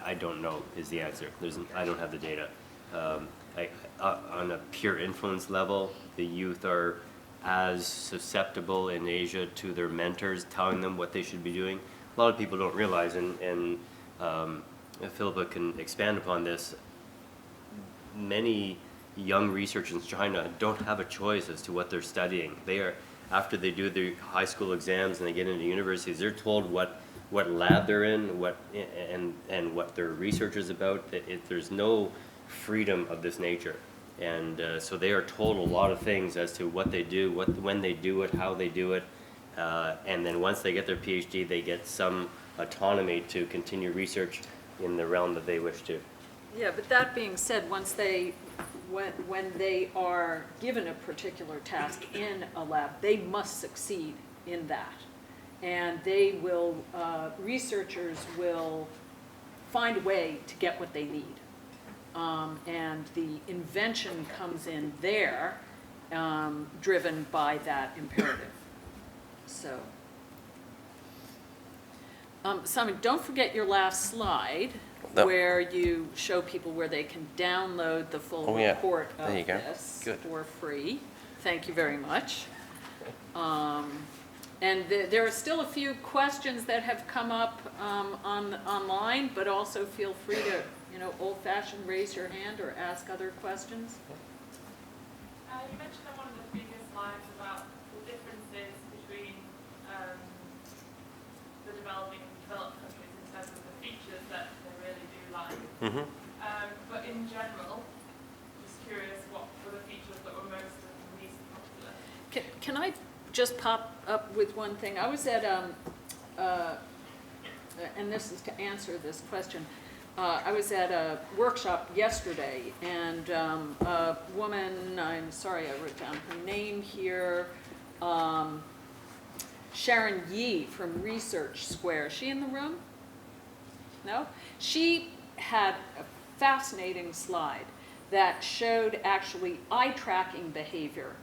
I don't know is the answer. I don't have the data. On a pure influence level, the youth are as susceptible in Asia to their mentors telling them what they should be doing. A lot of people don't realize, and Philippa can expand upon this, many young researchers in China don't have a choice as to what they're studying. They are, after they do their high school exams and they get into universities, they're told what lab they're in, and what their research is about. There's no freedom of this nature. And so they are told a lot of things as to what they do, when they do it, how they do it. And then once they get their PhD, they get some autonomy to continue research in the realm that they wish to. Yeah, but that being said, when they are given a particular task in a lab, they must succeed in that. And they will, researchers will find a way to get what they need. And the invention comes in there, driven by that imperative. So, Simon, don't forget your last slide, No. where you show people where they can download the full Oh, yeah. report of There you go. this Good. for free. Thank you very much. And there are still a few questions that have come up online, but also feel free to, old-fashioned raise your hand or ask other questions. You mentioned on one of the previous slides about the differences between the developing and developed countries in terms of the features that they really do like. Mm-hmm. But in general, just curious, what were the features that were most and least popular? Can I just pop up with one thing? I was at, and this is to answer this question, I was at a workshop yesterday, and a woman, I'm sorry I wrote down her name here, Sharon Yee from Research Square. Is she in the room? No? She had a fascinating slide that showed actually eye tracking behavior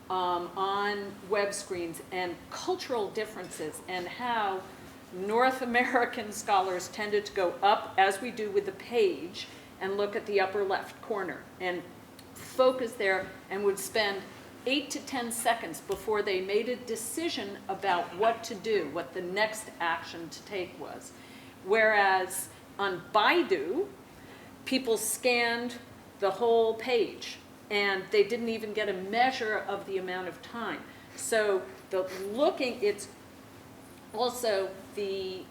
on web screens and cultural differences, and how North American scholars tended to go up, as we do with the page, and look at the upper left corner and focus there, and would spend 8 to 10 seconds before they made a decision about what to do, what the next action to take was. Whereas on Baidu, people scanned the whole page, and they didn't even get a measure of the amount of time. So it's also the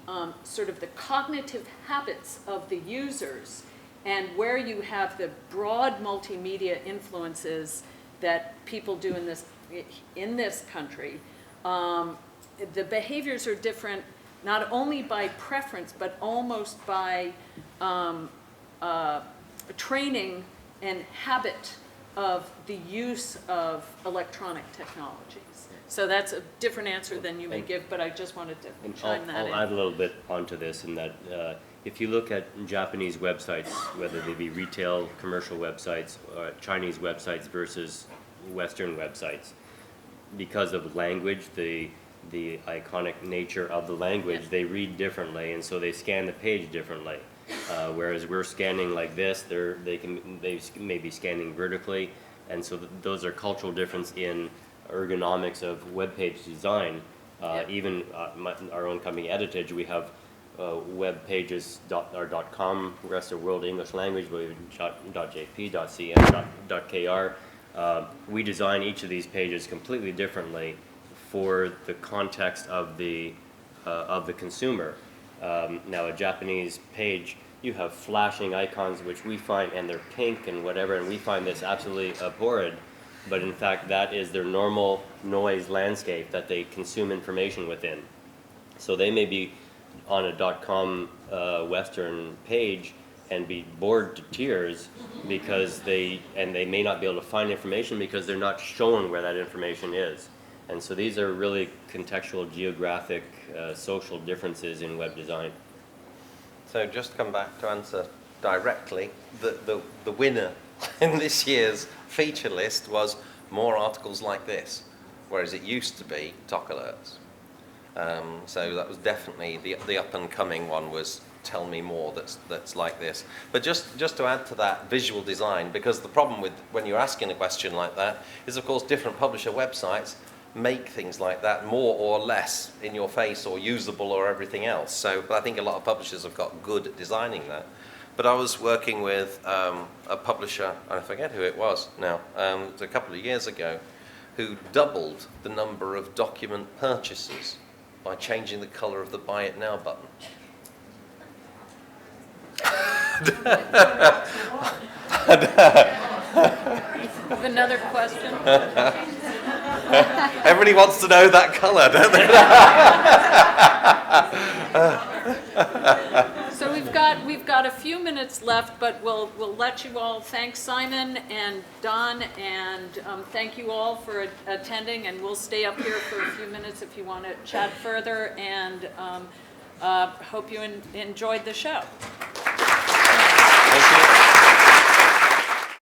sort of the cognitive habits of the users, and where you have the broad multimedia influences that people do in this country, the behaviors are different, not only by preference, but almost by training and habit of the use of electronic technologies. So that's a different answer than you may give, but I just wanted to chime that in. I'll add a little bit onto this, in that if you look at Japanese websites, whether they be retail, commercial websites, or Chinese websites versus Western websites, because of language, the iconic nature of the language, they read differently, and so they scan the page differently. Whereas we're scanning like this, they may be scanning vertically, and so those are cultural difference in ergonomics of web page design. Even our own company Editage, we have web pages our .com, rest of world English language, we have .jp, .cn, .kr. We design each of these pages completely differently for the context of the consumer. Now, a Japanese page, you have flashing icons, which we find, and they're pink and whatever, and we find this absolutely abhorrent. But in fact, that is their normal noise landscape that they consume information within. So they may be on a .com Western page and be bored to tears because they may not be able to find information because they're not shown where that information is. And so these are really contextual, geographic, social differences in web design. So just come back to answer directly, the winner in this year's feature list was more articles like this, whereas it used to be talk alerts. So that was definitely the up and coming one was tell me more that's like this. But just to add to that visual design, because the problem with when you're asking a question like that is, of course, different publisher websites make things like that more or less in your face or usable or everything else. So, but I think a lot of publishers have got good at designing that. But I was working with a publisher, I forget who it was now, it was a couple of years ago, who doubled the number of document purchases by changing the color of the Buy It Now button. Another question? Everybody wants to know that color, don't they? So we've got a few minutes left, but we'll let you all thank Simon and Don, and thank you all for attending, and we'll stay up here for a few minutes if you want to chat further, and hope you enjoyed the show.